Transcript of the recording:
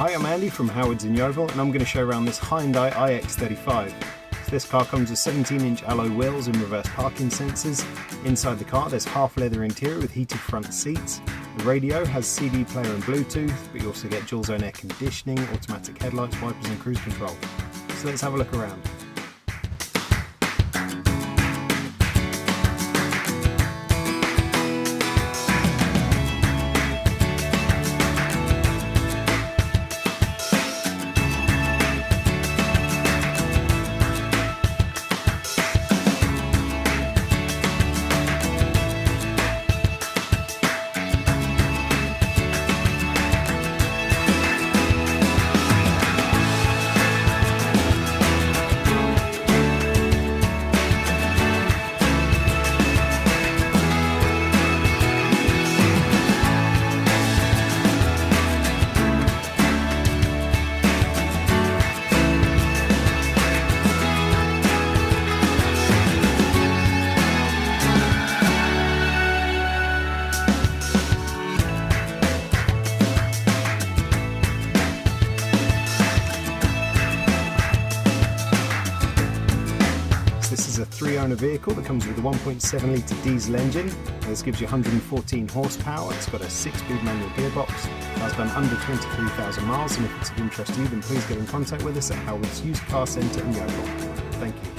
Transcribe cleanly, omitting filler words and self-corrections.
Hi, I'm Andy from Howard's in Yeovil, and I'm going to show around this Hyundai iX35. So this car comes with 17-inch alloy wheels and reverse parking sensors. Inside the car there's half leather interior with heated front seats. The radio has CD player and Bluetooth, but you also get dual zone air conditioning, automatic headlights, wipers and cruise control. So let's have a look around. This is a 3-owner vehicle that comes with a 1.7 litre diesel engine. This gives you 114 horsepower. It's got a 6-speed manual gearbox. It has done under 23,000 miles, and if it's of interest to you, then please get in contact with us at Howard's Used Car Centre in Yeovil. Thank you.